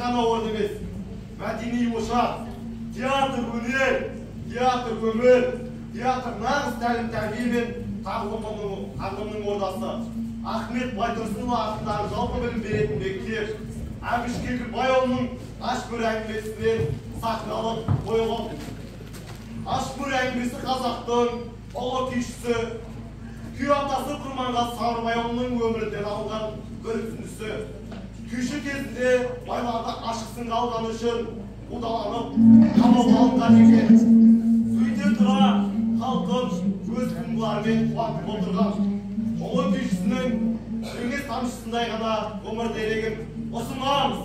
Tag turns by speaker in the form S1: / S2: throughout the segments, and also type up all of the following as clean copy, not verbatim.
S1: ғана орын емес, мәдени ошақ, театр өнер, театр өмір, театр нағыз тәлім-тәрбие мен тағылымның ордасы. Ахмет Байтұрсынұлы атындағы жалпы білім беретін мектеп, Әбіш Кекілбайұлының Ашкөр әңгімесінен сахналанып қойылған. Ашкөр әңгімесі қазақтың ұлы күйшісі, күй атасы Құрманғазы Сарыбайұлының өмірінен алынған бір үзіндісі. Күйші кезінде байларды ашық сынға алғаны үшін қудаланып, қамауға алынған екен. Сөйте тұра халқын өз туындыларымен қуантып отырған. Ұлы күйшісінің жеңіс тамшысындай ғана өмір дерегін ұсынамыз.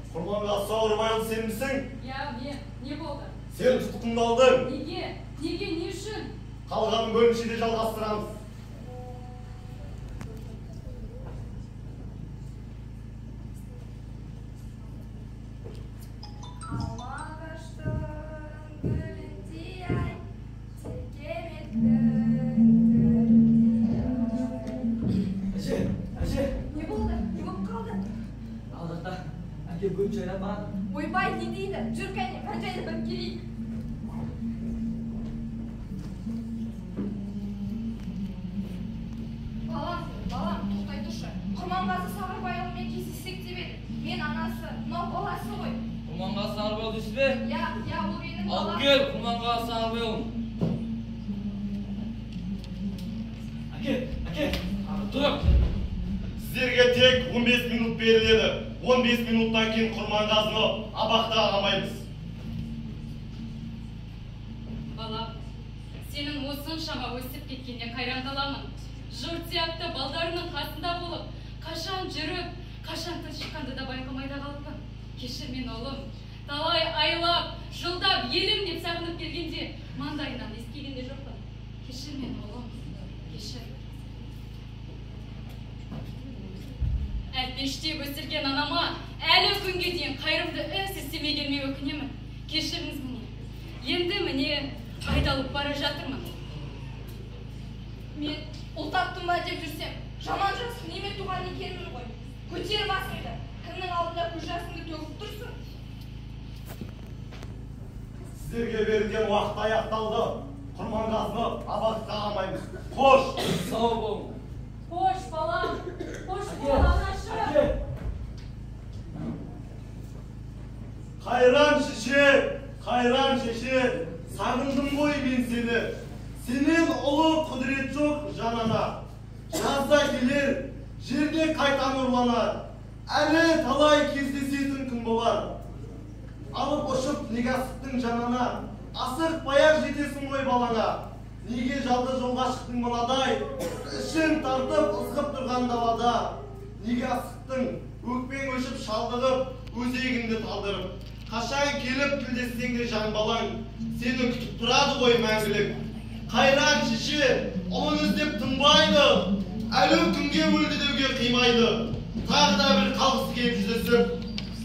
S1: Құрманғазы Сарыбайұлы сен місің?
S2: Я, не болды?
S1: Сен тұтқындалдың.
S2: Неге? Неге, не үшін?
S1: Қалғанын бөлімшеде жалғастырамыз.
S2: Ойбай, не дейді? Жүр кәне, мән жайды біліп келейік. Балам, тоқтай тұршы. Құрманғазы Сарыбайұлымен кездессек деп еді. Мен анасы, мынау баласы ғой.
S3: Құрманғазы Сарыбайұлы дейсіз бе?
S2: Я, ол менің балам.
S3: Алып кел, Құрманғазы Сарыбайұлын. Әке, тұр.
S1: Сіздерге тек 15 минут беріледі. 15 минуттан кейін Құрманғазыны абақта аламаймыз.
S2: Балам, сенің осыншама өсіп кеткенде қайрандаламын. Жұрт сияқты балдарының қасында болып, қашан жүріп, қашан тіл шыққанды да байқамайда қалыппын. Кешір мен ұлым, талай айлап, жылдап, елім деп сағынып келгенде, маңдайынан ескегенде жоқпын. Кешір мен ұлым, кешір. Әлпештеп өсірген анама әлі күнге дейін қайырымды іс істемегеніме өкінемін. Кешіріңіз міне. Енді міне айдалып бара жатырмын. Мен ұл таптым ба деп жүрсем, жаман жасын неме туған екенмін ғой. Көтер басыңды, кімнің алдында көз жасыңды төгіп тұрсың?
S1: Сіздерге берілген уақыт аяқталды. Құрманғазыны абаққа аламаймыз. Қош!
S3: Сау болың.
S2: Қош, балам! Қош, балам!
S1: Қайран шеше, сағындым ғой мен сені. Сенен ұлы құдірет жоқ жанана. Жазда келер, жерде қайта нұрланар. Әлі талай кездесетін күн болар. Алып ұшып негасықтың жанана, асық баяр жетесің ғой балана. Неге жалды жолға шықтың мынадай, ішін тартып ызғып тұрған далада. Неге асықтың, өкпең өшіп шалдығып, өзегіңді талдырып. Қашан келіп тілдессең де жан балаң, сені күтіп тұрады ғой мәңгілік. Қайран шеше, ұлын іздеп тынбайды, әлі күнге өлді деуге қимайды. Тағы да бір қалғысы келіп жүздесіп,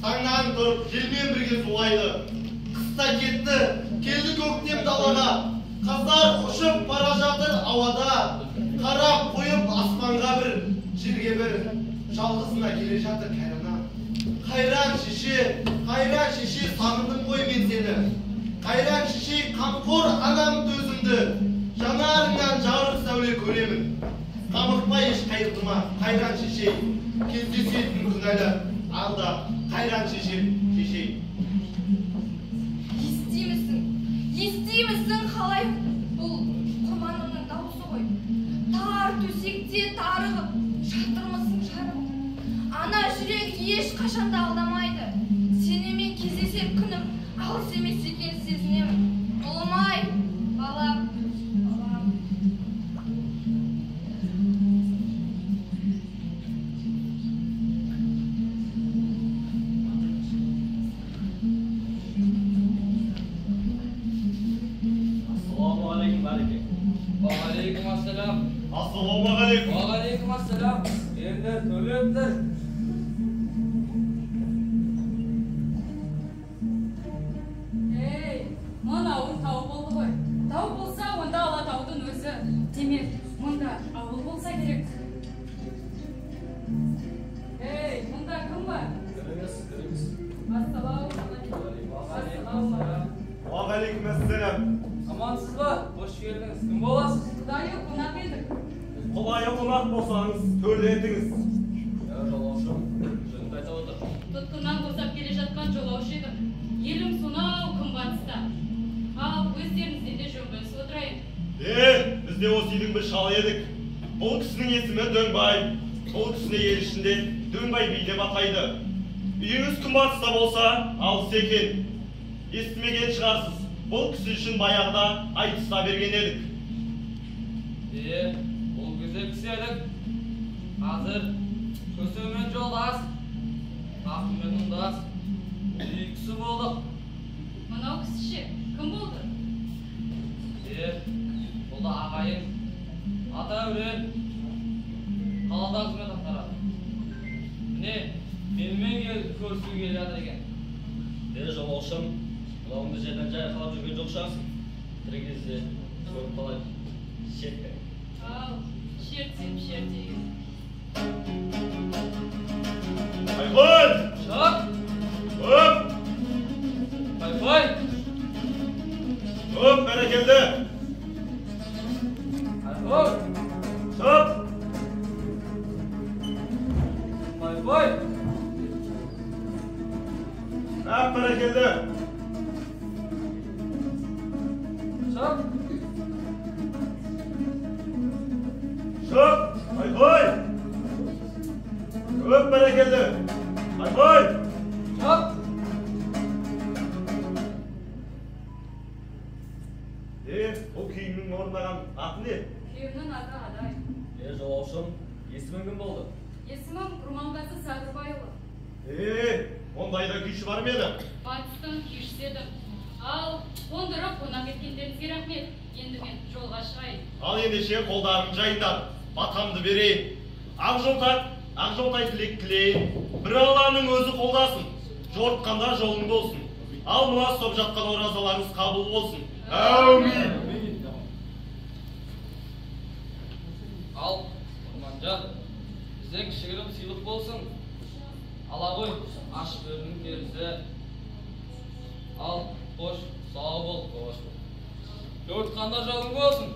S1: таңнан тұрып, желмен бірге зулайды. Қыста кетті, келді көктем далаға, қаздар ұшып бара жатыр ауада. Қарап қойып аспанға бір, жерге бір, жалғызына келе жатыр кәріна. Қайран шеше, сағындым ғой мен сені. Қайран шеше, қамқор анам төзімді, жанарыңнан жарық сәуле көремін. Қамықпай еш қайырдыма, қайран шеше, кездесетін күнәлі алда, қайран шеше.
S2: Естимісің қалай бұл құрманымның дауысы ғой. Тар төсекте тарығып, жатырмысың жарығып. Ана жүрек еш қашанда алдамайды. Сенімен кездесер күнім алыс емес екенін сезінемін. Ұлым-ай, балам,
S3: Assalamu
S1: Assalamualaikum.
S3: Waalaikumsalam. Ender töleptir.
S2: Ey, мына ауыл тау болды ғой. Тау болса, онда Алатаудың өзі. Демек, мұнда ауыл болса керек. Ей, мұнда кім бар? Ассалаумағалейкум.
S1: Уағалейкумассалам.
S3: Амансыз ба? Қош келдіңіз. Кім боласыз?
S2: Құдайы қонақ едік.
S1: Құдайы қонақ болсаңыз, төрлетіңіз.
S3: Жолаушым, жөнді айта отыр.
S2: Тұтқыннан босап келе жатқан жолаушы едім. Елім сонау күнбатыста. Ал өздеріңізде де жөн бөлісіп отырайын.
S1: Бізде осы үйдің бір шалы едік. Бұл кісінің есімі Дөңбай. Бұл кісіне ел ішінде Дөңбай би деп атайды. Үйіңіз күнбатыста болса, алыс екен. Естімеген шығарсыз. Бұл кісі үшін баяғыда айтыста берген едік.
S3: Бұл güzel кісі едік. Қазір көсемен жолдас, ақымен ұндас. Үй кісі болдық.
S2: Мынау кісіше кім болды?
S3: Бұл да ағайын, ата өрен, қалада қызмет атқарады. Міне, менімен көрісуге келе жатыр екен.
S4: Жолаушым, мынауыңды жерден жайқалап жүрген жоқ шығарсың. Тірі кезде көріп қалайын. Шертпе.
S2: Ал, шертейін.
S1: Айқын!
S3: Шық!
S1: Өп!
S3: Бай-бай!
S1: Өп, бәрекелді!
S3: Бай-бай!
S1: Шып!
S3: Бай-бай!
S1: Әп, бәрекелді!
S3: Шық!
S1: Şıp! Hay hay! Öp berekeli! Hay hay!
S3: Şıp!
S1: O kiyiminin ornadan atı ne?
S2: Күйеуімнің аты Адай.
S4: Жолаушым, есімің кім болды?
S2: Есімім Құрманғазы Садырбайұлы.
S1: Ондайда күйші бар ма еді?
S2: Батыстың күйшісі едім. Ал қондырып қонақ еткендеріңізге рахмет. Енді мен жолға шығайын.
S1: Ал ендеше қолдарың жайындар. Батамды берейін. Ақжолтай тілек тілейін. Bir Алланың өзі қолдасын. Жортқанда жолың болсын. Ал мына ұстап жатқан оразаларыңыз қабыл болсын. Әумин!
S3: Ал, Құрманжан, бізден кішігірім сыйлық болсын. Ала ғой, аш бөрінің терісі. Ал, қош, сау бол, қош бол. Жортқанда жолың болсын.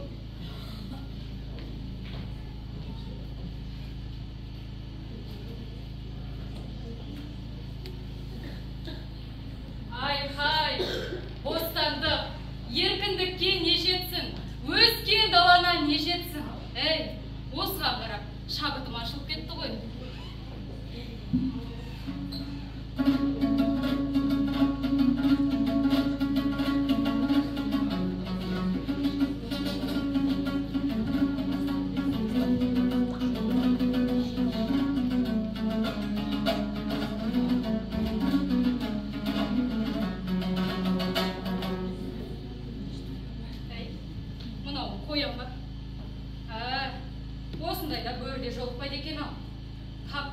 S2: Ай-хай, бостандық, еркіндікке не жетсін, өскен далана не жетсін. Әй, осыған қарап, шабытым ашылып кетті ғой. Осындайда бөрде жолықпайды екен ау. Қап,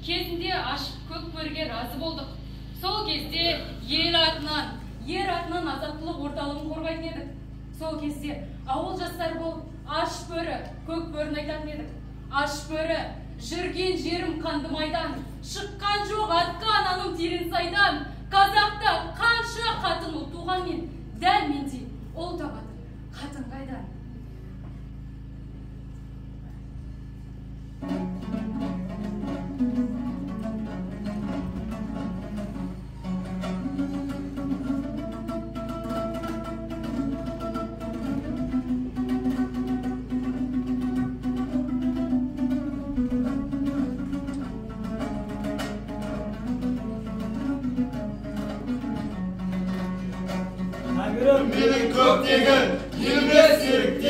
S2: кезінде ашып көк бөрге разы болдық. Сол кезде ер атынан азаттылық орталығын қорғайтын едік. Сол кезде ауыл жастары болып аш бөрі, көк бөрін айтатын едік. Аш бөрі, жүрген жерім қанды майдан, шыққан жоқ атқа ананың терін сайдан. Қазақта қанша қатын ұл туған мен, дәл мендей ұл табады, қатын қайдан.
S1: Менің көптеген елме серіктер